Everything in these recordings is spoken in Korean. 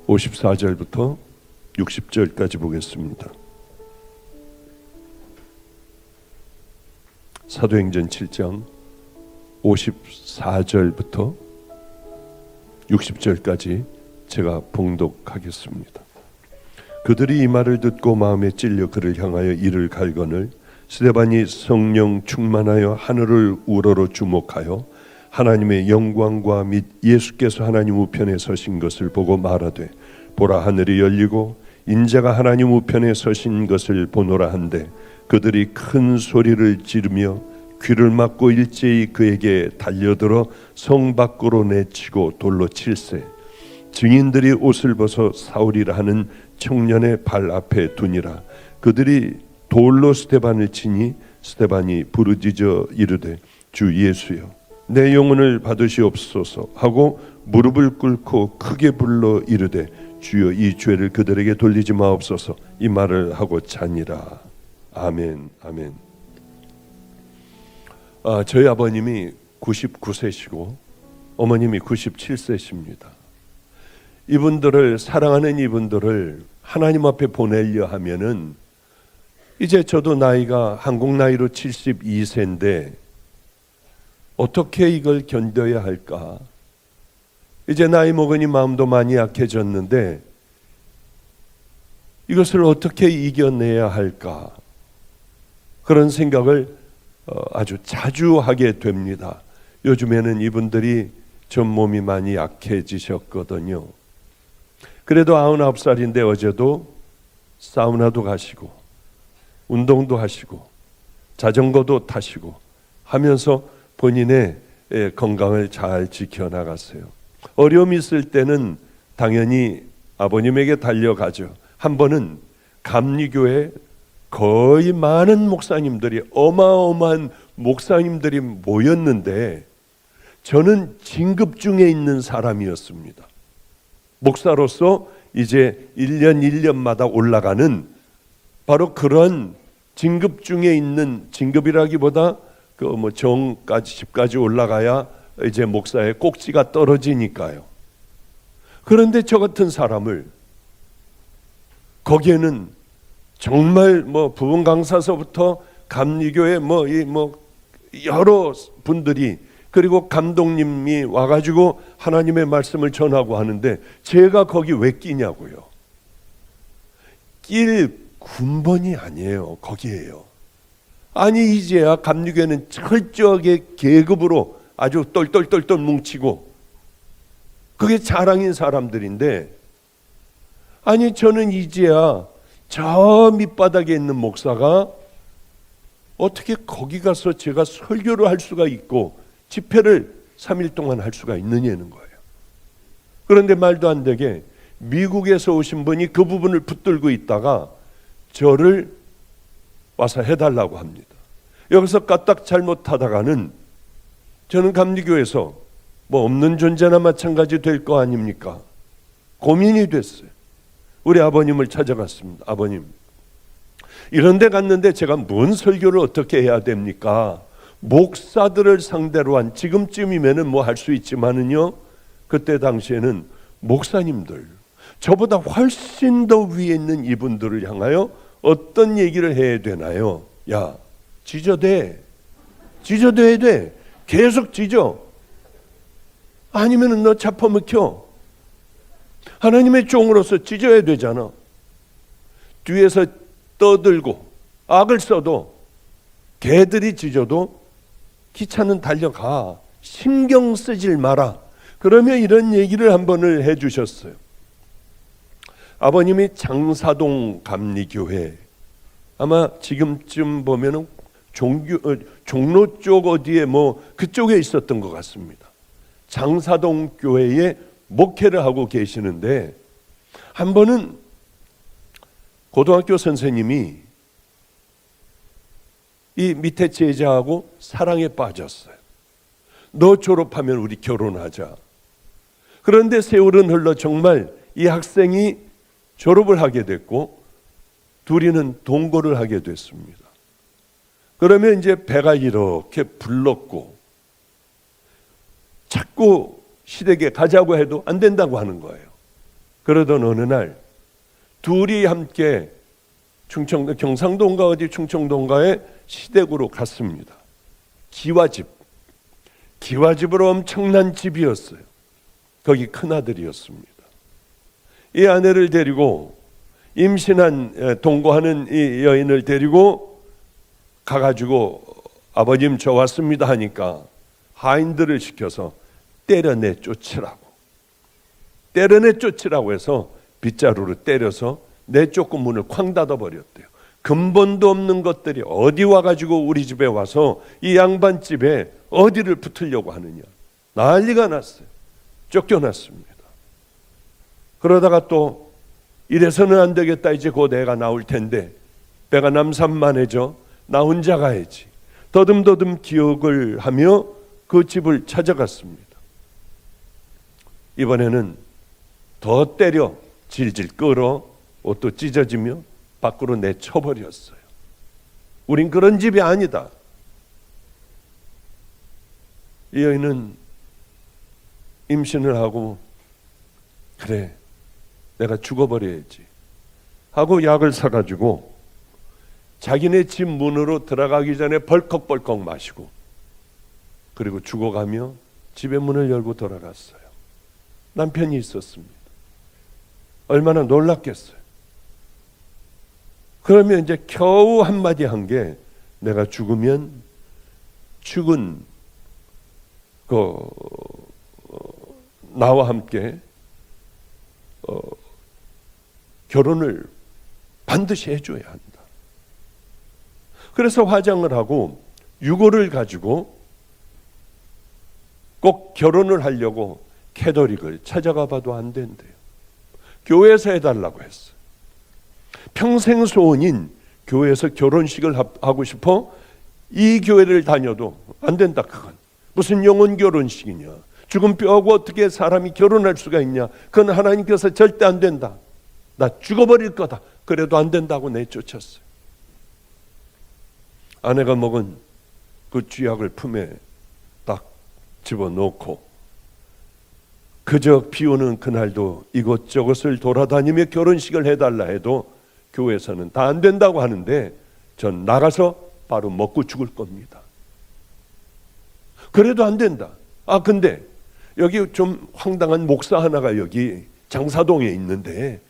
54절부터 60절까지 보겠습니다. 사도행전 7장 54절부터 60절까지 제가 봉독하겠습니다. 그들이 이 말을 듣고 마음에 찔려 그를 향하여 이를 갈거늘 스데반이 성령 충만하여 하늘을 우러러 주목하여 하나님의 영광과 및 예수께서 하나님 우편에 서신 것을 보고 말하되 보라 하늘이 열리고 인자가 하나님 우편에 서신 것을 보노라 한데 그들이 큰 소리를 지르며 귀를 막고 일제히 그에게 달려들어 성 밖으로 내치고 돌로 칠세 증인들이 옷을 벗어 사울이라 하는 청년의 발 앞에 두니라. 그들이 돌로 스데반을 치니 스데반이 부르짖어 이르되 주 예수여 내 영혼을 받으시옵소서 하고 무릎을 꿇고 크게 불러 이르되 주여 이 죄를 그들에게 돌리지 마옵소서 이 말을 하고 자니라. 아멘. 아멘. 저희 아버님이 99세시고 어머님이 97세십니다. 이분들을 사랑하는 이분들을 하나님 앞에 보내려 하면은 이제 저도 나이가 한국 나이로 72세인데 어떻게 이걸 견뎌야 할까? 이제 나이 먹으니 마음도 많이 약해졌는데 이것을 어떻게 이겨내야 할까? 그런 생각을 아주 자주 하게 됩니다. 요즘에는 이분들이 전 몸이 많이 약해지셨거든요. 그래도 99살인데 어제도 사우나도 가시고 운동도 하시고 자전거도 타시고 하면서 본인의 건강을 잘 지켜나갔어요. 어려움이 있을 때는 당연히 아버님에게 달려가죠. 한 번은 감리교회 거의 많은 목사님들이 어마어마한 목사님들이 모였는데 저는 진급 중에 있는 사람이었습니다. 목사로서 이제 1년 1년마다 올라가는 바로 그런 진급 중에 있는 진급이라기보다 그 뭐 정까지 10까지 올라가야 이제 목사의 꼭지가 떨어지니까요. 그런데 저 같은 사람을 거기에는 정말 뭐 부분 강사서부터 감리교회 여러 분들이 그리고 감독님이 와가지고 하나님의 말씀을 전하고 하는데 제가 거기 왜 끼냐고요. 낄 군번이 아니에요. 거기에요. 아니 이제야 감리교회는 철저하게 계급으로 아주 똘똘똘똘 뭉치고 그게 자랑인 사람들인데 아니 저는 이제야 저 밑바닥에 있는 목사가 어떻게 거기 가서 제가 설교를 할 수가 있고 집회를 3일 동안 할 수가 있느냐는 거예요. 그런데 말도 안 되게 미국에서 오신 분이 그 부분을 붙들고 있다가 저를 와서 해달라고 합니다. 여기서 까딱 잘못하다가는 저는 감리교에서 뭐 없는 존재나 마찬가지 될 거 아닙니까? 고민이 됐어요. 우리 아버님을 찾아갔습니다. 아버님, 이런 데 갔는데 제가 뭔 설교를 어떻게 해야 됩니까? 목사들을 상대로 한 지금쯤이면은 뭐 할 수 있지만은요, 그때 당시에는 목사님들, 저보다 훨씬 더 위에 있는 이분들을 향하여 어떤 얘기를 해야 되나요? 야, 지저대. 지저대야 돼. 계속 지져. 아니면은 너 잡아먹혀. 하나님의 종으로서 지져야 되잖아. 뒤에서 떠들고 악을 써도 개들이 짖어도 기차는 달려가. 신경 쓰질 마라. 그러면 이런 얘기를 한 번을 해주셨어요. 아버님이 장사동 감리교회, 아마 지금쯤 보면은 종로 쪽 어디에 뭐 그쪽에 있었던 것 같습니다. 장사동 교회에 목회를 하고 계시는데 한 번은 고등학교 선생님이 이 밑에 제자하고 사랑에 빠졌어요. 너 졸업하면 우리 결혼하자. 그런데 세월은 흘러 정말 이 학생이 졸업을 하게 됐고 둘이는 동거를 하게 됐습니다. 그러면 이제 배가 이렇게 불렀고 자꾸 시댁에 가자고 해도 안 된다고 하는 거예요. 그러던 어느 날 둘이 함께 경상도인가 어디 충청도인가에 시댁으로 갔습니다. 기와집으로 엄청난 집이었어요. 거기 큰아들이었습니다. 이 아내를 데리고 임신한 동거하는 이 여인을 데리고 가가지고 아버님 저 왔습니다 하니까 하인들을 시켜서 때려내 쫓으라고 해서 빗자루로 때려서 내쫓고 문을 쾅 닫아버렸대요. 근본도 없는 것들이 어디 와가지고 우리 집에 와서 이 양반 집에 어디를 붙으려고 하느냐. 난리가 났어요. 쫓겨났습니다. 그러다가 또 이래서는 안 되겠다. 이제 곧 애가 나올 텐데 배가 남산만해져 나 혼자 가야지. 더듬더듬 기억을 하며 그 집을 찾아갔습니다. 이번에는 더 때려 질질 끌어 옷도 찢어지며 밖으로 내쳐버렸어요. 우린 그런 집이 아니다. 이 여인은 임신을 하고 그래 내가 죽어버려야지 하고 약을 사가지고 자기네 집 문으로 들어가기 전에 벌컥벌컥 마시고 그리고 죽어가며 집의 문을 열고 돌아갔어요. 남편이 있었습니다. 얼마나 놀랐겠어요. 그러면 이제 겨우 한마디 한 게 내가 죽으면 죽은 나와 함께 결혼을 반드시 해줘야 한다. 그래서 화장을 하고 유골을 가지고 꼭 결혼을 하려고 캐더릭을 찾아가 봐도 안 된대요. 교회에서 해달라고 했어요. 평생 소원인 교회에서 결혼식을 하고 싶어 이 교회를 다녀도 안 된다. 그건 무슨 영혼 결혼식이냐. 죽은 뼈하고 어떻게 사람이 결혼할 수가 있냐. 그건 하나님께서 절대 안 된다. 나 죽어버릴 거다. 그래도 안 된다고 내쫓았어요. 아내가 먹은 그 쥐약을 품에 딱 집어넣고 그저 비 오는 그날도 이곳저곳을 돌아다니며 결혼식을 해달라 해도 교회에서는 다 안 된다고 하는데 전 나가서 바로 먹고 죽을 겁니다. 그래도 안 된다. 근데 여기 좀 황당한 목사 하나가 여기 장사동에 있는데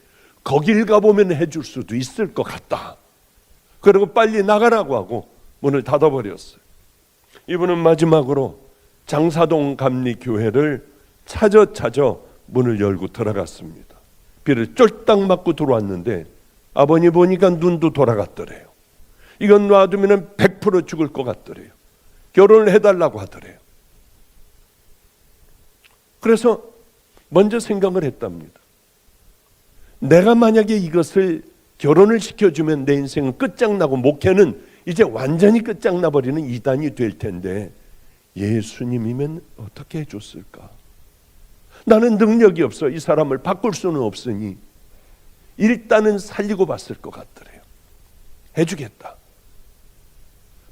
거길 가보면 해줄 수도 있을 것 같다. 그리고 빨리 나가라고 하고 문을 닫아버렸어요. 이분은 마지막으로 장사동 감리교회를 찾아 문을 열고 들어갔습니다. 비를 쫄딱 맞고 들어왔는데 아버님 보니까 눈도 돌아갔더래요. 이건 놔두면 100% 죽을 것 같더래요. 결혼을 해달라고 하더래요. 그래서 먼저 생각을 했답니다. 내가 만약에 이것을 결혼을 시켜주면 내 인생은 끝장나고 목회는 이제 완전히 끝장나버리는 이단이 될 텐데 예수님이면 어떻게 해줬을까? 나는 능력이 없어. 이 사람을 바꿀 수는 없으니 일단은 살리고 봤을 것 같더래요. 해주겠다.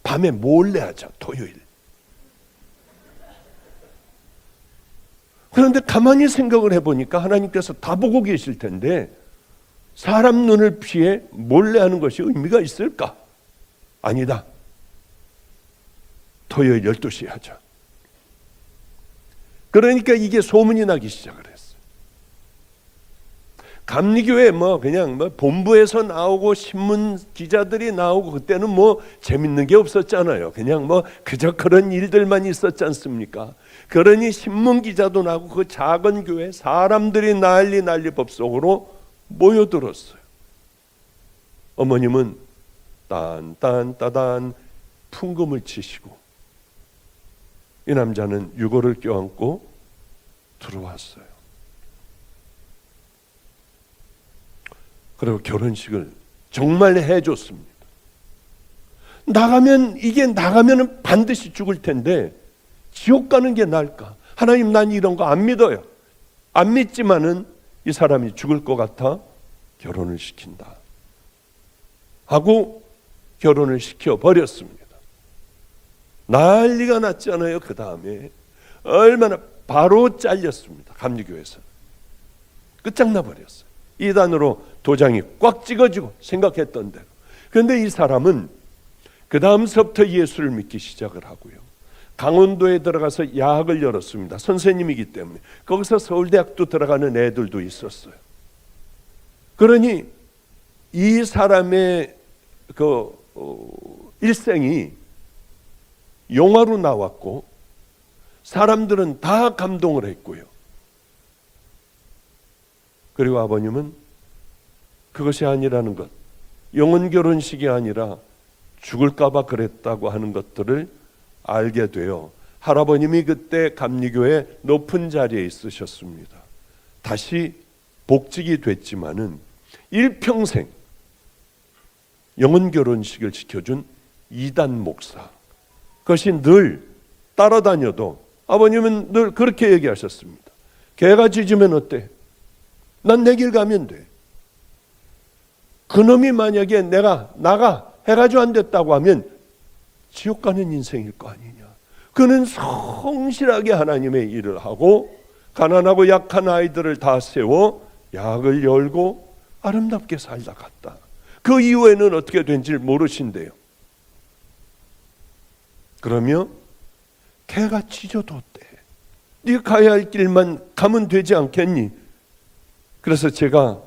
밤에 몰래 하자. 토요일. 그런데 가만히 생각을 해보니까 하나님께서 다 보고 계실 텐데 사람 눈을 피해 몰래 하는 것이 의미가 있을까? 아니다. 토요일 12시에 하자. 그러니까 이게 소문이 나기 시작을 했어요. 감리교회 그냥 본부에서 나오고 신문 기자들이 나오고 그때는 재밌는 게 없었잖아요. 그냥 그저 그런 일들만 있었지 않습니까? 그러니 신문 기자도 나오고 그 작은 교회 사람들이 난리 법석으로 모여들었어요. 어머님은 딴딴따단 풍금을 치시고 이 남자는 유골을 껴안고 들어왔어요. 그리고 결혼식을 정말 해줬습니다. 나가면 반드시 죽을 텐데 지옥 가는 게 나을까? 하나님, 난 이런 거 안 믿어요. 안 믿지만은 이 사람이 죽을 것 같아 결혼을 시킨다 하고 결혼을 시켜버렸습니다. 난리가 났잖아요. 그 다음에 얼마나 바로 잘렸습니다. 감리교회에서. 끝장나 버렸어요. 이단으로 도장이 꽉 찍어지고 생각했던 대로. 그런데 이 사람은 그 다음서부터 예수를 믿기 시작을 하고요. 강원도에 들어가서 야학을 열었습니다. 선생님이기 때문에. 거기서 서울대학도 들어가는 애들도 있었어요. 그러니 이 사람의 일생이 영화로 나왔고 사람들은 다 감동을 했고요. 그리고 아버님은 그것이 아니라는 것, 영혼 결혼식이 아니라 죽을까 봐 그랬다고 하는 것들을 알게 되어 할아버님이 그때 감리교회 높은 자리에 있으셨습니다. 다시 복직이 됐지만은 일평생 영혼 결혼식을 지켜준 이단 목사, 그것이 늘 따라다녀도 아버님은 늘 그렇게 얘기하셨습니다. 개가 짖으면 어때? 난 내 길 가면 돼. 그놈이 만약에 내가 나가 해가지고 안 됐다고 하면 지옥 가는 인생일 거 아니냐. 그는 성실하게 하나님의 일을 하고 가난하고 약한 아이들을 다 세워 약을 열고 아름답게 살다 갔다. 그 이후에는 어떻게 된지 모르신대요. 그러며 개가 짖어도 어때? 네가 가야 할 길만 가면 되지 않겠니? 그래서 제가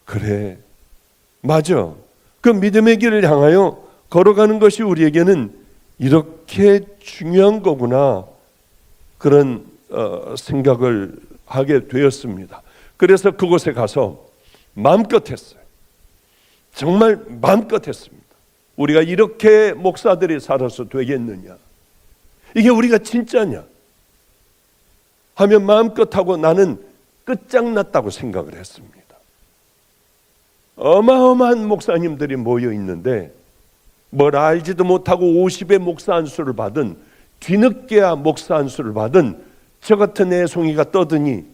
그래, 맞아. 그 믿음의 길을 향하여 걸어가는 것이 우리에게는 이렇게 중요한 거구나. 그런 생각을 하게 되었습니다. 그래서 그곳에 가서 마음껏 했어요. 정말 마음껏 했습니다. 우리가 이렇게 목사들이 살아서 되겠느냐? 이게 우리가 진짜냐? 하면 마음껏 하고 나는 끝장났다고 생각을 했습니다. 어마어마한 목사님들이 모여 있는데 뭘 알지도 못하고 50의 목사 안수를 받은, 뒤늦게야 목사 안수를 받은 저 같은 애송이가 떠드니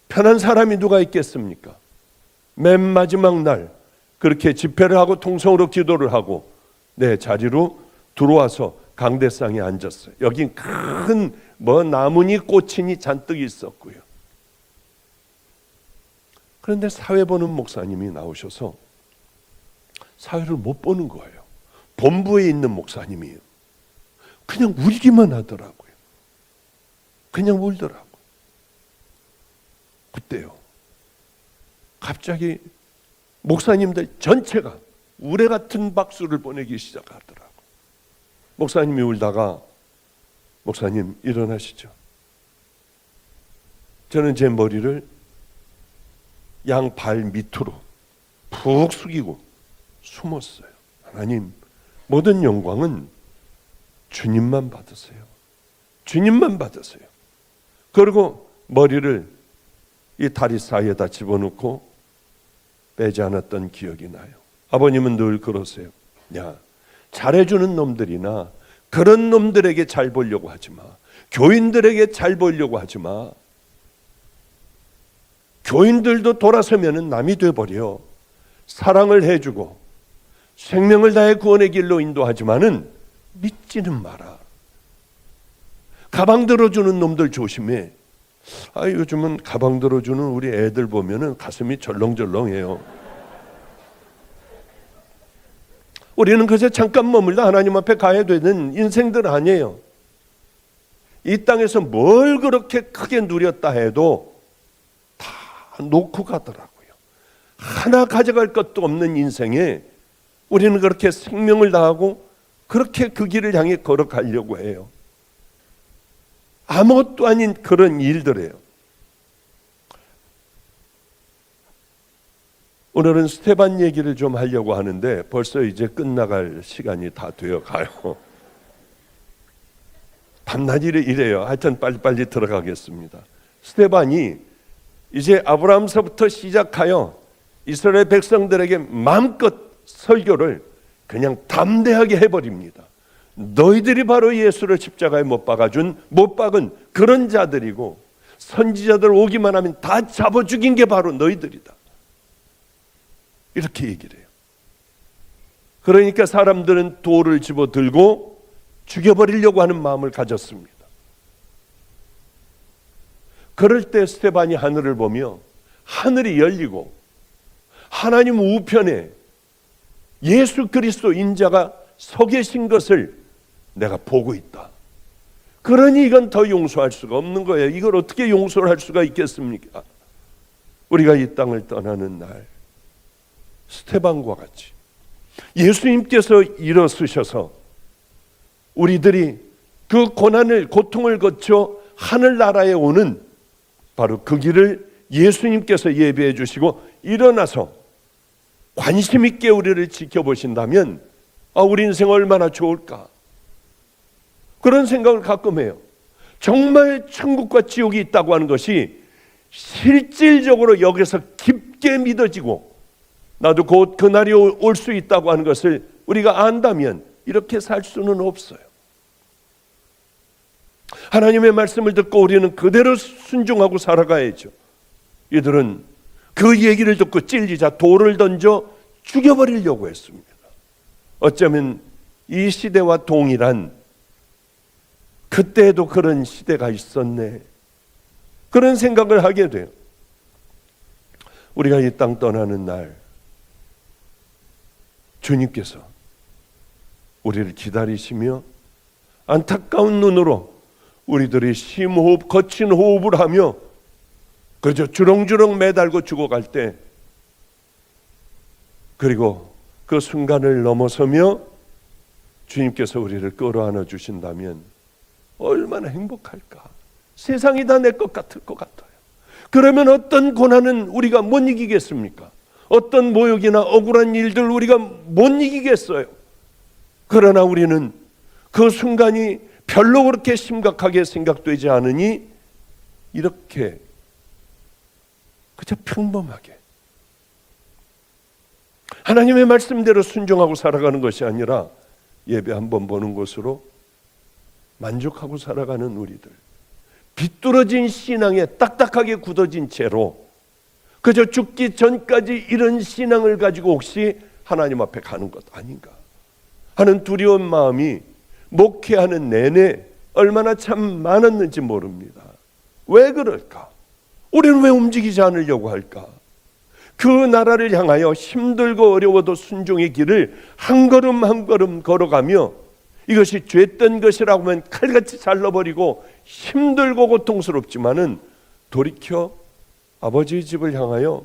편한 사람이 누가 있겠습니까? 맨 마지막 날 그렇게 집회를 하고 통성으로 기도를 하고 내 자리로 들어와서 강대상에 앉았어요. 여긴 큰 나무니 꽃이니 잔뜩 있었고요. 그런데 사회 보는 목사님이 나오셔서 사회를 못 보는 거예요. 본부에 있는 목사님이에요. 그냥 울기만 하더라고요. 그냥 울더라고요. 그때요, 갑자기 목사님들 전체가 우레 같은 박수를 보내기 시작하더라고요. 목사님이 울다가 목사님 일어나시죠. 저는 제 머리를 양발 밑으로 푹 숙이고 숨었어요. 하나님, 모든 영광은 주님만 받으세요. 주님만 받으세요. 그리고 머리를 이 다리 사이에다 집어넣고 빼지 않았던 기억이 나요. 아버님은 늘 그러세요. 야, 잘해주는 놈들이나 그런 놈들에게 잘 보려고 하지 마. 교인들에게 잘 보려고 하지 마. 교인들도 돌아서면 남이 돼버려. 사랑을 해주고 생명을 다해 구원의 길로 인도하지만은 믿지는 마라. 가방 들어주는 놈들 조심해. 요즘은 가방 들어주는 우리 애들 보면은 가슴이 절렁절렁해요. 우리는 그저 잠깐 머물다 하나님 앞에 가야 되는 인생들 아니에요. 이 땅에서 뭘 그렇게 크게 누렸다 해도 다 놓고 가더라고요. 하나 가져갈 것도 없는 인생에 우리는 그렇게 생명을 다하고 그렇게 그 길을 향해 걸어가려고 해요. 아무것도 아닌 그런 일들이에요. 오늘은 스테반 얘기를 좀 하려고 하는데 벌써 이제 끝나갈 시간이 다 되어 가요. 밤낮 이래요. 하여튼 빨리빨리 들어가겠습니다. 스테반이 이제 아브라함서부터 시작하여 이스라엘 백성들에게 마음껏 설교를 그냥 담대하게 해버립니다. 너희들이 바로 예수를 십자가에 못 박은 그런 자들이고 선지자들 오기만 하면 다 잡아 죽인 게 바로 너희들이다. 이렇게 얘기를 해요. 그러니까 사람들은 돌을 집어들고 죽여버리려고 하는 마음을 가졌습니다. 그럴 때 스데반이 하늘을 보며 하늘이 열리고 하나님 우편에 예수 그리스도 인자가 서 계신 것을 내가 보고 있다. 그러니 이건 더 용서할 수가 없는 거예요. 이걸 어떻게 용서를 할 수가 있겠습니까? 우리가 이 땅을 떠나는 날 스데반과 같이 예수님께서 일어서셔서 우리들이 그 고난을 고통을 거쳐 하늘나라에 오는 바로 그 길을 예수님께서 예비해 주시고 일어나서 관심 있게 우리를 지켜보신다면 우리 인생 얼마나 좋을까, 그런 생각을 가끔 해요. 정말 천국과 지옥이 있다고 하는 것이 실질적으로 여기서 깊게 믿어지고 나도 곧 그날이 올 수 있다고 하는 것을 우리가 안다면 이렇게 살 수는 없어요. 하나님의 말씀을 듣고 우리는 그대로 순종하고 살아가야죠. 이들은 그 얘기를 듣고 찔리자 돌을 던져 죽여버리려고 했습니다. 어쩌면 이 시대와 동일한, 그때에도 그런 시대가 있었네, 그런 생각을 하게 돼요. 우리가 이 땅 떠나는 날 주님께서 우리를 기다리시며 안타까운 눈으로 우리들이 심호흡, 거친 호흡을 하며 그저 주렁주렁 매달고 죽어갈 때, 그리고 그 순간을 넘어서며 주님께서 우리를 끌어안아 주신다면 얼마나 행복할까. 세상이 다 내 것 같을 것 같아요. 그러면 어떤 고난은 우리가 못 이기겠습니까? 어떤 모욕이나 억울한 일들 우리가 못 이기겠어요. 그러나 우리는 그 순간이 별로 그렇게 심각하게 생각되지 않으니 이렇게 그저 평범하게 하나님의 말씀대로 순종하고 살아가는 것이 아니라 예배 한번 보는 것으로 만족하고 살아가는 우리들, 비뚤어진 신앙에 딱딱하게 굳어진 채로 그저 죽기 전까지 이런 신앙을 가지고 혹시 하나님 앞에 가는 것 아닌가 하는 두려운 마음이 목회하는 내내 얼마나 참 많았는지 모릅니다. 왜 그럴까? 우리는 왜 움직이지 않으려고 할까? 그 나라를 향하여 힘들고 어려워도 순종의 길을 한 걸음 한 걸음 걸어가며 이것이 죄된 것이라고 하면 칼같이 잘라버리고 힘들고 고통스럽지만은 돌이켜 아버지의 집을 향하여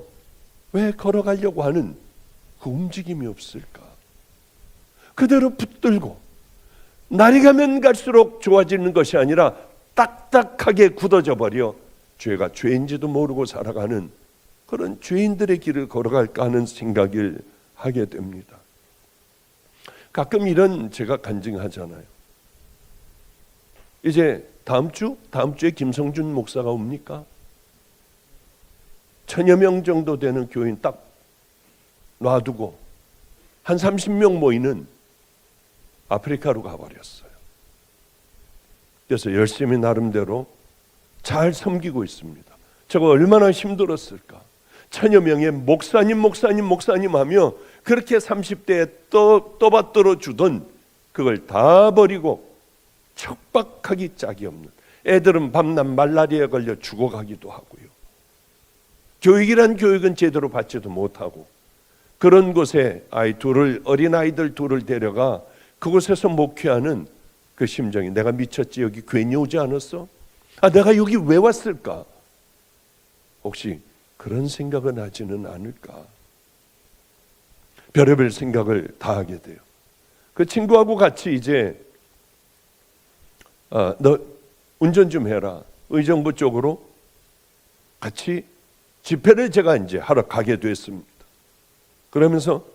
왜 걸어가려고 하는 그 움직임이 없을까? 그대로 붙들고 날이 가면 갈수록 좋아지는 것이 아니라 딱딱하게 굳어져 버려 죄가 죄인지도 모르고 살아가는 그런 죄인들의 길을 걸어갈까 하는 생각을 하게 됩니다. 가끔 이런 제가 간증하잖아요. 이제 다음 주에 김성준 목사가 옵니까? 1000여 명 정도 되는 교인 딱 놔두고 한 30명 모이는 아프리카로 가버렸어요. 그래서 열심히 나름대로 잘 섬기고 있습니다. 저거 얼마나 힘들었을까. 1000여 명의 목사님 하며 그렇게 30대에 떠받들어 주던 그걸 다 버리고 척박하기 짝이 없는, 애들은 밤낮 말라리아에 걸려 죽어가기도 하고요. 교육이란 교육은 제대로 받지도 못하고 그런 곳에 어린아이들 둘을 데려가 그곳에서 목회하는 그 심정이, 내가 미쳤지, 여기 괜히 오지 않았어? 내가 여기 왜 왔을까? 혹시 그런 생각은 하지는 않을까? 별의별 생각을 다 하게 돼요. 그 친구하고 같이 이제 너 운전 좀 해라, 의정부 쪽으로 같이 집회를 제가 이제 하러 가게 됐습니다. 그러면서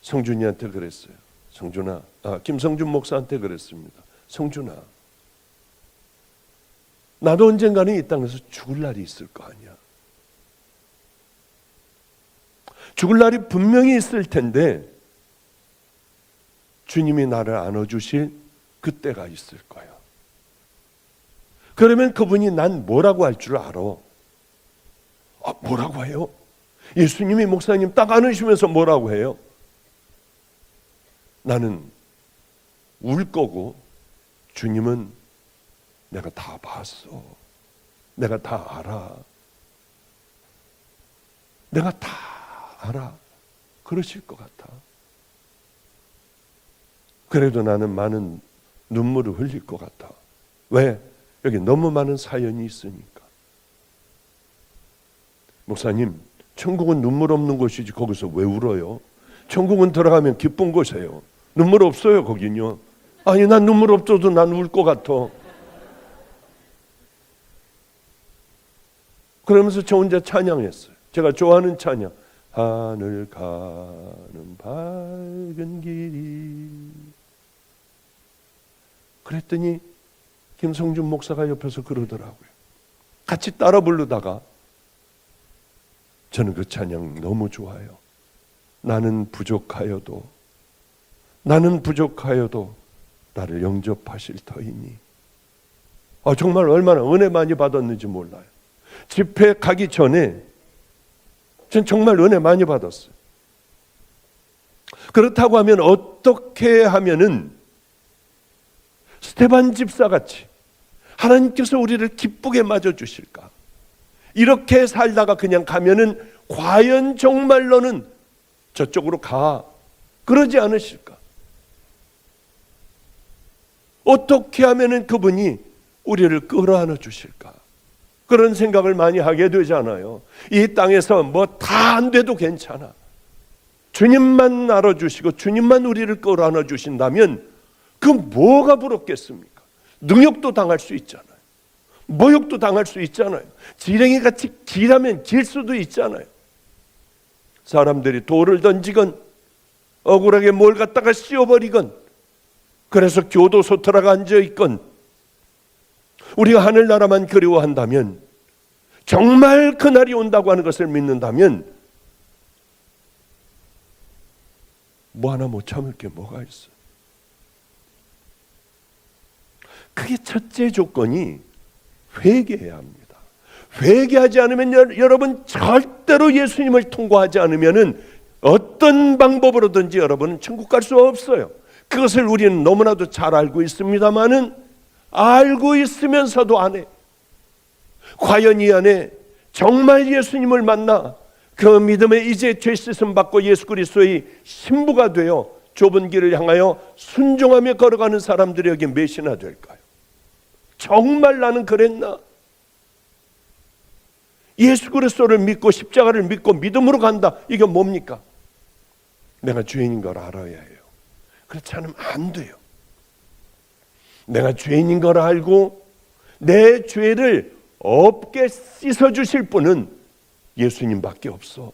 성준이한테 그랬어요. 성준아, 김성준 목사한테 그랬습니다. 성준아, 나도 언젠가는 이 땅에서 죽을 날이 있을 거 아니야. 죽을 날이 분명히 있을 텐데 주님이 나를 안아주실 그때가 있을 거야. 그러면 그분이 난 뭐라고 할 줄 알아? 뭐라고 해요? 예수님이 목사님 딱 안으시면서 뭐라고 해요? 나는 울 거고 주님은 내가 다 봤어. 내가 다 알아. 내가 다 알아. 그러실 것 같아. 그래도 나는 많은 눈물을 흘릴 것 같아. 왜? 여기 너무 많은 사연이 있으니까. 목사님, 천국은 눈물 없는 곳이지 거기서 왜 울어요? 천국은 들어가면 기쁜 곳이에요. 눈물 없어요 거긴요. 아니 난 눈물 없어도 난 울 것 같아. 그러면서 저 혼자 찬양했어요. 제가 좋아하는 찬양. 하늘 가는 밝은 길이. 그랬더니 김성준 목사가 옆에서 그러더라고요. 같이 따라 부르다가 저는 그 찬양 너무 좋아요. 나는 부족하여도 나를 영접하실 터이니. 정말 얼마나 은혜 많이 받았는지 몰라요. 집회 가기 전에 전 정말 은혜 많이 받았어요. 그렇다고 하면 어떻게 하면은 스테반 집사같이 하나님께서 우리를 기쁘게 맞아주실까? 이렇게 살다가 그냥 가면은 과연 정말로는 저쪽으로 가. 그러지 않으실까? 어떻게 하면은 그분이 우리를 끌어안아 주실까? 그런 생각을 많이 하게 되잖아요. 이 땅에서 뭐 다 안 돼도 괜찮아. 주님만 알아주시고 주님만 우리를 끌어안아 주신다면 그 뭐가 부럽겠습니까? 능욕도 당할 수 있잖아요. 모욕도 당할 수 있잖아요. 지렁이 같이 길하면 길 수도 있잖아요. 사람들이 돌을 던지건 억울하게 뭘 갖다가 씌워버리건 그래서 교도소 들어가 앉아있건 우리가 하늘나라만 그리워한다면 정말 그날이 온다고 하는 것을 믿는다면 뭐 하나 못 참을 게 뭐가 있어요. 그게 첫째 조건이 회개해야 합니다. 회개하지 않으면 여러분 절대로 예수님을 통과하지 않으면은 어떤 방법으로든지 여러분은 천국 갈 수 없어요. 그것을 우리는 너무나도 잘 알고 있습니다만은 알고 있으면서도 안 해. 과연 이 안에 정말 예수님을 만나 그 믿음에 이제 죄 씻음 받고 예수 그리스도의 신부가 되어 좁은 길을 향하여 순종하며 걸어가는 사람들이 여기 몇이나 될까요? 정말 나는 그랬나? 예수 그리스도를 믿고 십자가를 믿고 믿음으로 간다. 이게 뭡니까? 내가 죄인인 걸 알아야 해요. 그렇지 않으면 안 돼요. 내가 죄인인 걸 알고 내 죄를 없게 씻어주실 분은 예수님밖에 없어.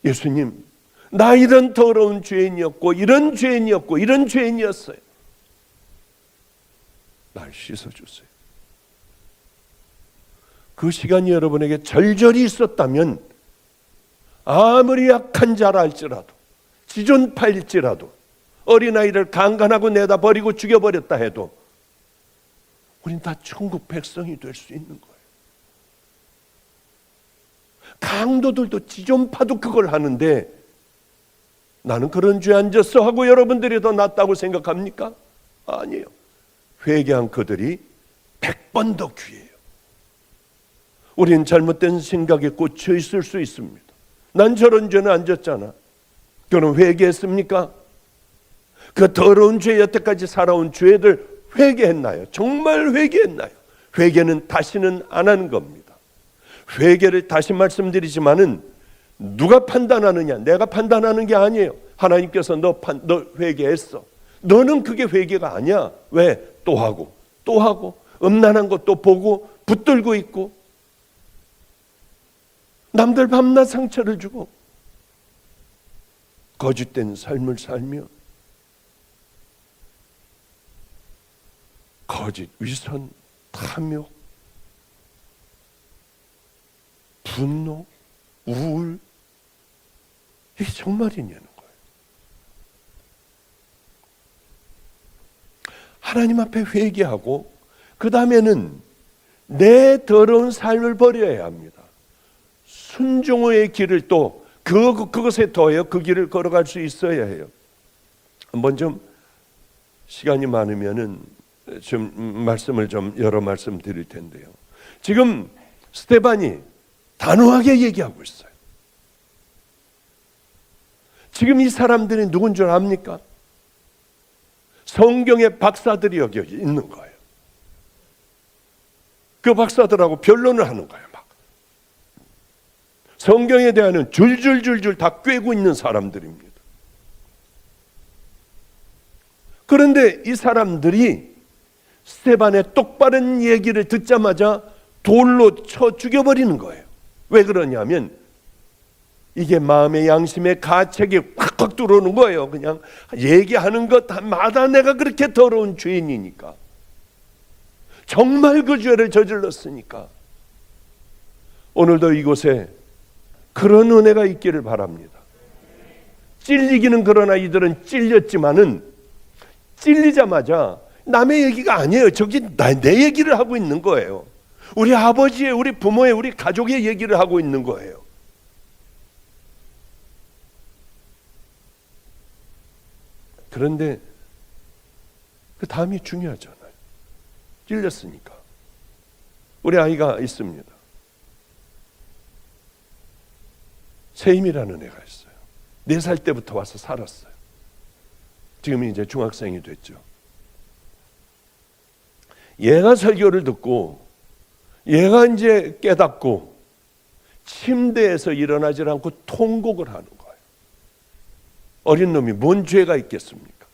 예수님, 나 이런 더러운 죄인이었고 이런 죄인이었고 이런 죄인이었어요. 날 씻어주세요. 그 시간이 여러분에게 절절히 있었다면 아무리 약한 자라 할지라도 지존파일지라도 어린아이를 강간하고 내다 버리고 죽여버렸다 해도 우린 다 천국 백성이 될 수 있는 거예요. 강도들도 지존파도 그걸 하는데 나는 그런 죄 안 졌어 하고 여러분들이 더 낫다고 생각합니까? 아니에요. 회개한 그들이 100번 더 귀해요. 우린 잘못된 생각에 꽂혀 있을 수 있습니다. 난 저런 죄는 안 졌잖아. 그럼 회개했습니까? 그 더러운 죄, 여태까지 살아온 죄들 회개했나요? 정말 회개했나요? 회개는 다시는 안 하는 겁니다. 회개를 다시 말씀드리지만은 누가 판단하느냐? 내가 판단하는 게 아니에요. 하나님께서 너 회개했어. 너는 그게 회개가 아니야. 왜? 또 하고 또 하고 음란한 거 또 보고 붙들고 있고 남들 밤낮 상처를 주고 거짓된 삶을 살며 거짓, 위선, 탐욕, 분노, 우울, 이게 정말이냐는 거예요. 하나님 앞에 회개하고 그 다음에는 내 더러운 삶을 버려야 합니다. 순종의 길을 또 그것에 더해요. 그 길을 걸어갈 수 있어야 해요. 한번 좀 시간이 많으면은 좀 말씀을 좀 여러 말씀 드릴 텐데요. 지금 스데반이 단호하게 얘기하고 있어요. 지금 이 사람들이 누군 줄 압니까? 성경의 박사들이 여기 있는 거예요. 그 박사들하고 변론을 하는 거예요. 막 성경에 대한 줄줄줄줄 다 꿰고 있는 사람들입니다. 그런데 이 사람들이 스데반의 똑바른 얘기를 듣자마자 돌로 쳐 죽여버리는 거예요. 왜 그러냐면 이게 마음의 양심의 가책이 콱콱 들어오는 거예요. 그냥 얘기하는 것마다 내가 그렇게 더러운 죄인이니까, 정말 그 죄를 저질렀으니까. 오늘도 이곳에 그런 은혜가 있기를 바랍니다. 찔리기는 그러나 이들은 찔렸지만은 찔리자마자 남의 얘기가 아니에요. 저기 내 얘기를 하고 있는 거예요. 우리 아버지의, 우리 부모의, 우리 가족의 얘기를 하고 있는 거예요. 그런데 그 다음이 중요하잖아요. 찔렸으니까. 우리 아이가 있습니다. 세임이라는 애가 있어요. 4살 때부터 와서 살았어요. 지금 이제 중학생이 됐죠. 얘가 설교를 듣고 얘가 이제 깨닫고 침대에서 일어나질 않고 통곡을 하는 거예요. 어린 놈이 뭔 죄가 있겠습니까?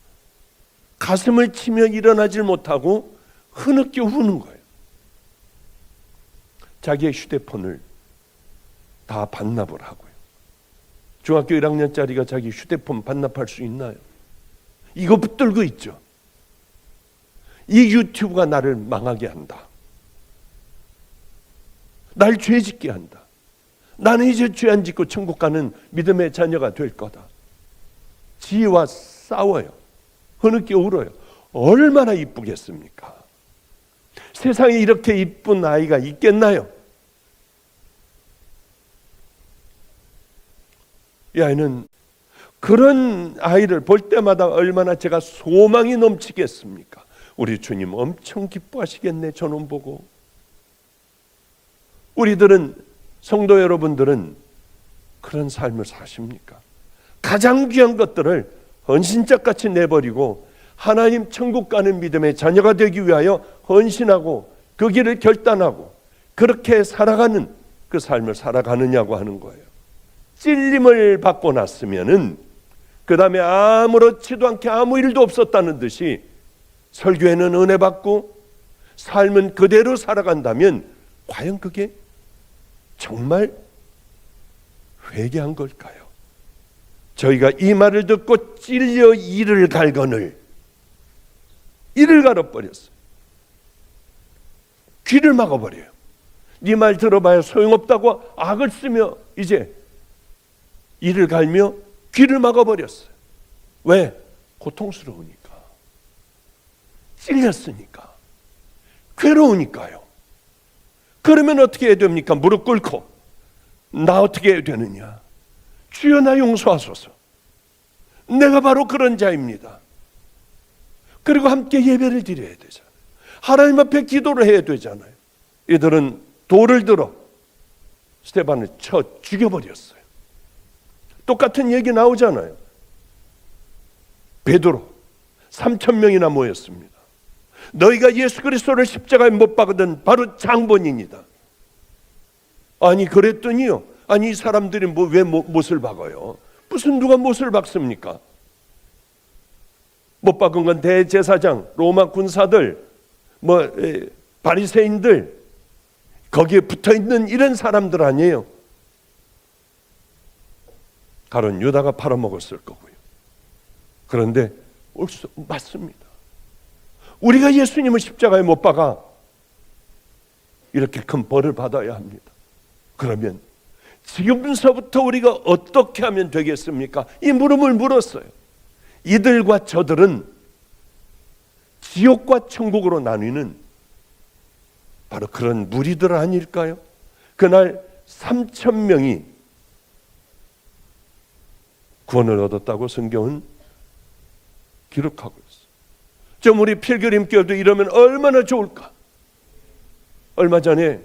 가슴을 치며 일어나질 못하고 흐느껴 우는 거예요. 자기의 휴대폰을 다 반납을 하고요. 중학교 1학년짜리가 자기 휴대폰 반납할 수 있나요? 이거 붙들고 있죠. 이 유튜브가 나를 망하게 한다. 날 죄짓게 한다. 나는 이제 죄 안 짓고 천국 가는 믿음의 자녀가 될 거다. 지혜와 싸워요. 흐느껴 울어요. 얼마나 이쁘겠습니까? 세상에 이렇게 이쁜 아이가 있겠나요? 이 아이는 그런 아이를 볼 때마다 얼마나 제가 소망이 넘치겠습니까? 우리 주님 엄청 기뻐하시겠네, 저놈 보고. 우리들은, 성도 여러분들은 그런 삶을 사십니까? 가장 귀한 것들을 헌신짝같이 내버리고 하나님 천국 가는 믿음의 자녀가 되기 위하여 헌신하고 그 길을 결단하고 그렇게 살아가는 그 삶을 살아가느냐고 하는 거예요. 찔림을 받고 났으면은 그 다음에 아무렇지도 않게 아무 일도 없었다는 듯이 설교에는 은혜 받고 삶은 그대로 살아간다면 과연 그게 정말 회개한 걸까요? 저희가 이 말을 듣고 찔려 이를 갈거늘 이를 갈아버렸어요. 귀를 막아버려요. 네 말 들어봐야 소용없다고 악을 쓰며 이제 이를 갈며 귀를 막아버렸어요. 왜? 고통스러우니까, 찔렸으니까, 괴로우니까요. 그러면 어떻게 해야 됩니까? 무릎 꿇고 나 어떻게 해야 되느냐? 주여 나 용서하소서. 내가 바로 그런 자입니다. 그리고 함께 예배를 드려야 되잖아요. 하나님 앞에 기도를 해야 되잖아요. 이들은 돌을 들어 스데반을 쳐 죽여버렸어요. 똑같은 얘기 나오잖아요. 베드로 3,000명이나 모였습니다. 너희가 예수 그리스도를 십자가에 못 박은 바로 장본인이다. 아니 그랬더니요, 아니 이 사람들이 왜 못을 박아요? 무슨 누가 못을 박습니까? 못 박은 건 대제사장, 로마 군사들, 바리새인들, 거기에 붙어있는 이런 사람들 아니에요. 가론 유다가 팔아먹었을 거고요. 그런데 맞습니다. 우리가 예수님을 십자가에 못 박아 이렇게 큰 벌을 받아야 합니다. 그러면 지금서부터 우리가 어떻게 하면 되겠습니까? 이 물음을 물었어요. 이들과 저들은 지옥과 천국으로 나뉘는 바로 그런 무리들 아닐까요? 그날 3,000명이 구원을 얻었다고 성경은 기록하고 있어요. 좀 우리 필교림 교회도 이러면 얼마나 좋을까? 얼마 전에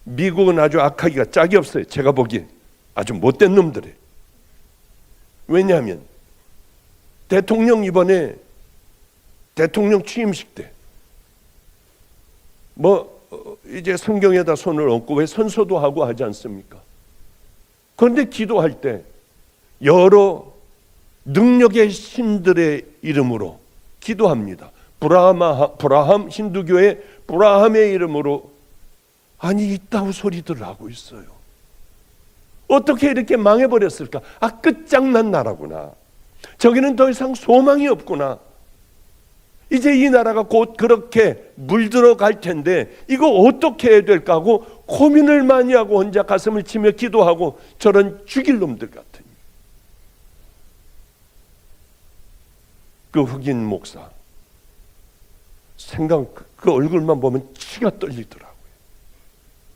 미국은 아주 악하기가 짝이 없어요. 제가 보기에 아주 못된 놈들이에요. 왜냐하면 대통령 이번에 대통령 취임식 때 이제 성경에다 손을 얹고 왜 선서도 하고 하지 않습니까? 그런데 기도할 때 여러 능력의 신들의 이름으로 기도합니다. 브라함 힌두교의 브라함의 이름으로 아니 이따구 소리들을 하고 있어요. 어떻게 이렇게 망해버렸을까? 끝장난 나라구나. 저기는 더 이상 소망이 없구나. 이제 이 나라가 곧 그렇게 물들어갈 텐데 이거 어떻게 해야 될까 하고 고민을 많이 하고 혼자 가슴을 치며 기도하고 저런 죽일 놈들 같은 그 흑인 목사 그 얼굴만 보면 치가 떨리더라고요.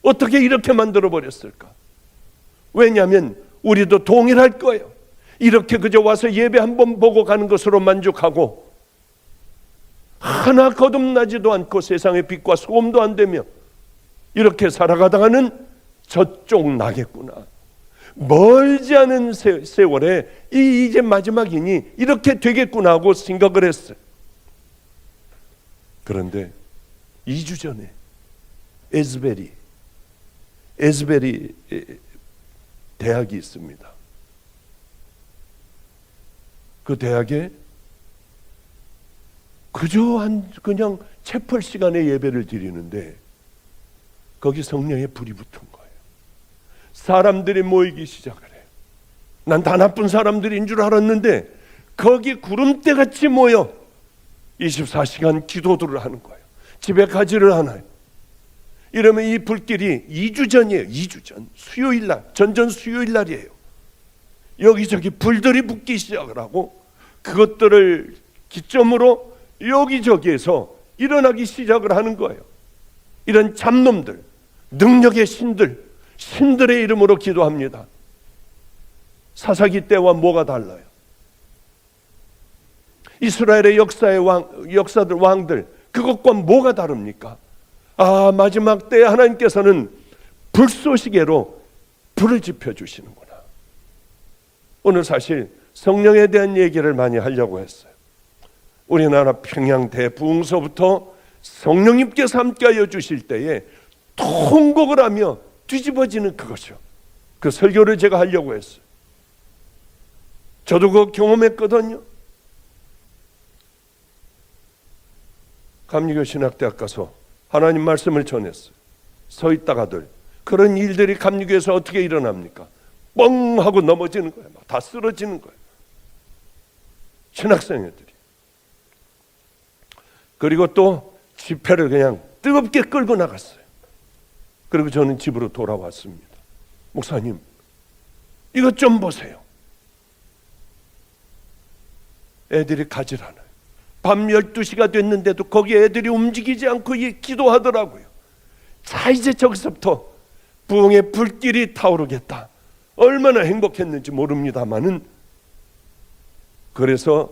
어떻게 이렇게 만들어 버렸을까? 왜냐하면 우리도 동일할 거예요. 이렇게 그저 와서 예배 한번 보고 가는 것으로 만족하고 하나 거듭나지도 않고 세상의 빛과 소금도 안 되며 이렇게 살아가다가는 저쪽 나겠구나. 멀지 않은 세월에 이제 마지막이니 이렇게 되겠구나 하고 생각을 했어요. 그런데 2주 전에 에즈베리 대학이 있습니다. 그 대학에 그냥 채플 시간에 예배를 드리는데 거기 성령의 불이 붙은 거예요. 사람들이 모이기 시작을 해요. 난 다 나쁜 사람들인 줄 알았는데 거기 구름대 같이 모여 24시간 기도들을 하는 거예요. 집에 가지를 않아요. 이러면 이 불길이 2주 전이에요. 2주 전 수요일 날, 전전 수요일 날이에요. 여기저기 불들이 붙기 시작을 하고 그것들을 기점으로 여기저기에서 일어나기 시작을 하는 거예요. 이런 잡놈들, 능력의 신들의 이름으로 기도합니다. 사사기 때와 뭐가 달라요? 이스라엘의 역사들 왕들 그것과 뭐가 다릅니까? 마지막 때에 하나님께서는 불쏘시개로 불을 지펴주시는구나. 오늘 사실 성령에 대한 얘기를 많이 하려고 했어요. 우리나라 평양 대부흥서부터 성령님께서 함께하여 주실 때에 통곡을 하며 뒤집어지는 그것이요. 그 설교를 제가 하려고 했어요. 저도 그거 경험했거든요. 감리교 신학대학 가서 하나님 말씀을 전했어요. 서 있다가들 그런 일들이 감리교에서 어떻게 일어납니까? 뻥 하고 넘어지는 거예요. 막 다 쓰러지는 거예요. 신학생 애들이. 그리고 또 집회를 그냥 뜨겁게 끌고 나갔어요. 그리고 저는 집으로 돌아왔습니다. 목사님, 이것 좀 보세요. 애들이 가질 않아요. 밤 12시가 됐는데도 거기 애들이 움직이지 않고 기도하더라고요. 자, 이제 저기서부터 부흥의 불길이 타오르겠다. 얼마나 행복했는지 모릅니다만은 그래서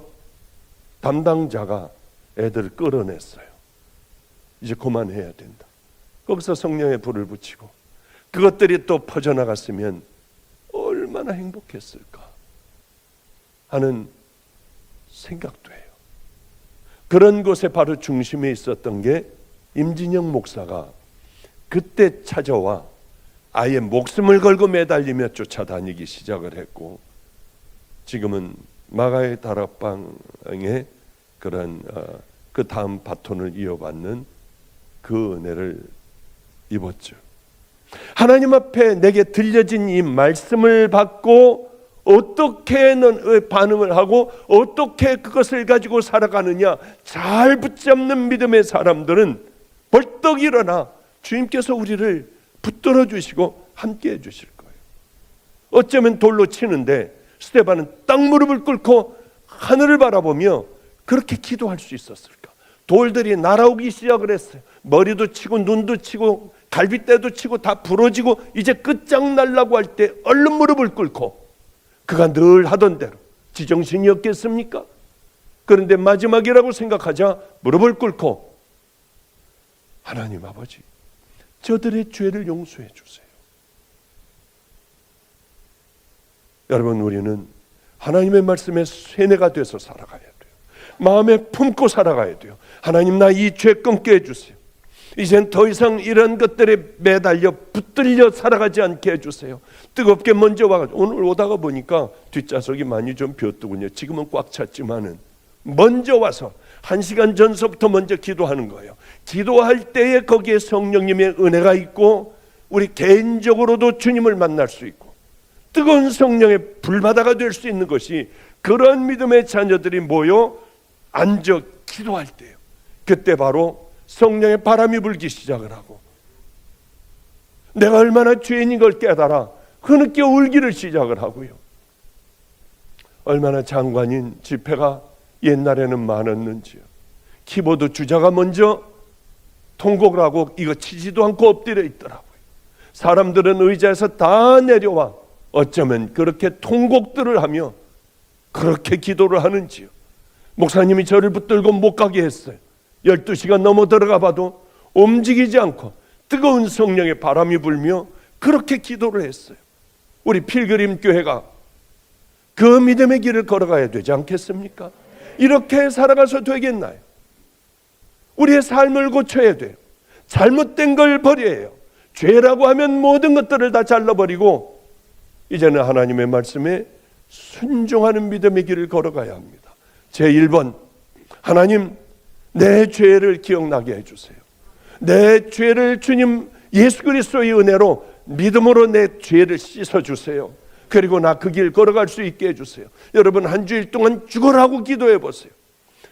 담당자가 애들을 끌어냈어요. 이제 그만해야 된다. 거기서 성령의 불을 붙이고 그것들이 또 퍼져나갔으면 얼마나 행복했을까 하는 생각도 해요. 그런 곳에 바로 중심에 있었던 게 임진영 목사가 그때 찾아와 아예 목숨을 걸고 매달리며 쫓아다니기 시작을 했고 지금은 마가의 다락방의 그런 그 다음 바톤을 이어받는 그 은혜를 입었죠. 하나님 앞에 내게 들려진 이 말씀을 받고 어떻게 반응을 하고 어떻게 그것을 가지고 살아가느냐 잘 붙잡는 믿음의 사람들은 벌떡 일어나 주님께서 우리를 붙들어 주시고 함께 해 주실 거예요. 어쩌면 돌로 치는데 스데반은 땅 무릎을 꿇고 하늘을 바라보며 그렇게 기도할 수 있었을까? 돌들이 날아오기 시작을 했어요. 머리도 치고 눈도 치고 갈빗대도 치고 다 부러지고 이제 끝장날라고 할 때 얼른 무릎을 꿇고 그가 늘 하던 대로 지정신이었겠습니까? 그런데 마지막이라고 생각하자 무릎을 꿇고 하나님 아버지 저들의 죄를 용서해 주세요. 여러분, 우리는 하나님의 말씀에 세뇌가 돼서 살아가야 돼요. 마음에 품고 살아가야 돼요. 하나님, 나 이 죄 끊게 해주세요. 이젠 더 이상 이런 것들에 매달려 붙들려 살아가지 않게 해주세요. 뜨겁게 먼저 와가지고, 오늘 오다가 보니까 뒷좌석이 많이 좀 비었더군요. 지금은 꽉 찼지만은 먼저 와서 1시간 전서부터 먼저 기도하는 거예요. 기도할 때에 거기에 성령님의 은혜가 있고 우리 개인적으로도 주님을 만날 수 있고 뜨거운 성령의 불바다가 될 수 있는 것이, 그런 믿음의 자녀들이 모여 앉아 기도할 때예요. 그때 바로 성령의 바람이 불기 시작을 하고 내가 얼마나 죄인인 걸 깨달아 흐느껴 울기를 시작을 하고요. 얼마나 장관인 집회가 옛날에는 많았는지요. 키보드 주자가 먼저 통곡을 하고 이거 치지도 않고 엎드려 있더라고요. 사람들은 의자에서 다 내려와 어쩌면 그렇게 통곡들을 하며 그렇게 기도를 하는지요. 목사님이 저를 붙들고 못 가게 했어요. 12시간 넘어 들어가 봐도 움직이지 않고 뜨거운 성령의 바람이 불며 그렇게 기도를 했어요. 우리 필그림 교회가 그 믿음의 길을 걸어가야 되지 않겠습니까? 이렇게 살아가서 되겠나요? 우리의 삶을 고쳐야 돼요. 잘못된 걸 버려야 해요. 죄라고 하면 모든 것들을 다 잘라버리고 이제는 하나님의 말씀에 순종하는 믿음의 길을 걸어가야 합니다. 제1번, 하나님, 내 죄를 기억나게 해주세요. 내 죄를 주님 예수 그리스도의 은혜로 믿음으로 내 죄를 씻어주세요. 그리고 나 그 길 걸어갈 수 있게 해주세요. 여러분, 한 주일 동안 죽으라고 기도해 보세요.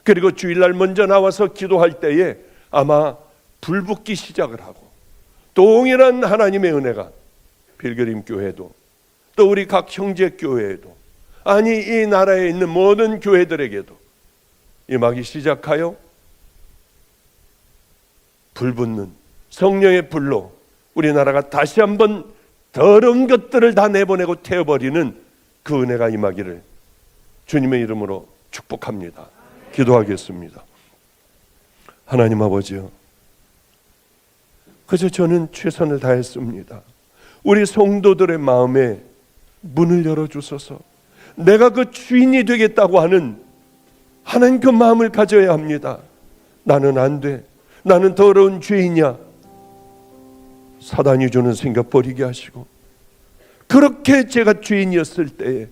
그리고 주일날 먼저 나와서 기도할 때에 아마 불 붙기 시작을 하고 동일한 하나님의 은혜가 필그림 교회도 또 우리 각 형제 교회에도, 아니 이 나라에 있는 모든 교회들에게도 임하기 시작하여 불붙는 성령의 불로 우리나라가 다시 한번 더러운 것들을 다 내보내고 태워버리는 그 은혜가 임하기를 주님의 이름으로 축복합니다. 기도하겠습니다. 하나님 아버지요, 그저 저는 최선을 다했습니다. 우리 성도들의 마음에 문을 열어주소서. 내가 그 주인이 되겠다고 하는 하나님 그 마음을 가져야 합니다. 나는 안 돼, 나는 더러운 죄인이야, 사단이 주는 생각 버리게 하시고, 그렇게 제가 죄인이었을 때에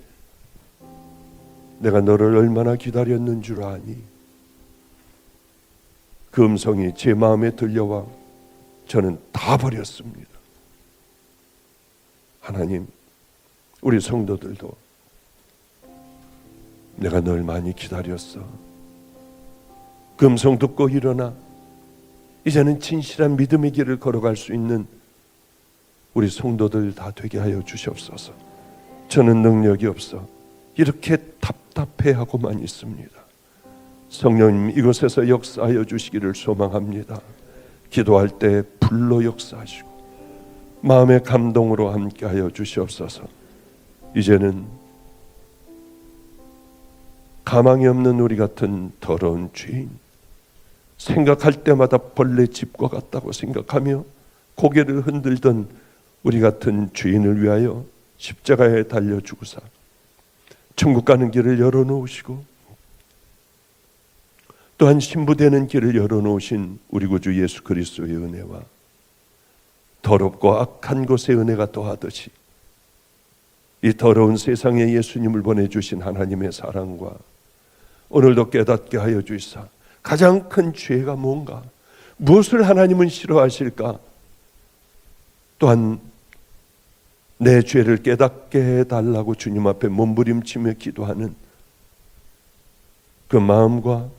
내가 너를 얼마나 기다렸는 줄 아니. 그 음성이 제 마음에 들려와 저는 다 버렸습니다. 하나님, 우리 성도들도 내가 널 많이 기다렸어. 그 음성 듣고 일어나 이제는 진실한 믿음의 길을 걸어갈 수 있는 우리 성도들 다 되게 하여 주시옵소서. 저는 능력이 없어 이렇게 답답해하고만 있습니다. 성령님, 이곳에서 역사하여 주시기를 소망합니다. 기도할 때 불로 역사하시고 마음의 감동으로 함께하여 주시옵소서. 이제는 가망이 없는 우리 같은 더러운 죄인, 생각할 때마다 벌레 집과 같다고 생각하며 고개를 흔들던 우리 같은 죄인을 위하여 십자가에 달려 죽으사 천국 가는 길을 열어놓으시고 또한 신부되는 길을 열어놓으신 우리 구주 예수 그리스도의 은혜와 더럽고 악한 곳의 은혜가 더하듯이 이 더러운 세상에 예수님을 보내주신 하나님의 사랑과 오늘도 깨닫게 하여 주시사 가장 큰 죄가 뭔가, 무엇을 하나님은 싫어하실까, 또한 내 죄를 깨닫게 해달라고 주님 앞에 몸부림치며 기도하는 그 마음과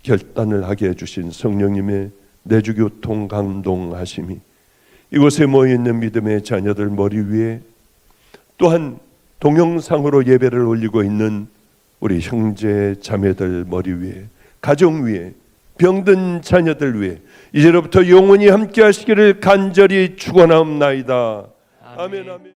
결단을 하게 해주신 성령님의 내주교통 감동하심이 이곳에 모여있는 믿음의 자녀들 머리 위에, 또한 동영상으로 예배를 올리고 있는 우리 형제 자매들 머리 위에, 가정 위에, 병든 자녀들 위에 이제로부터 영원히 함께 하시기를 간절히 축원하옵나이다. 아멘, 아멘.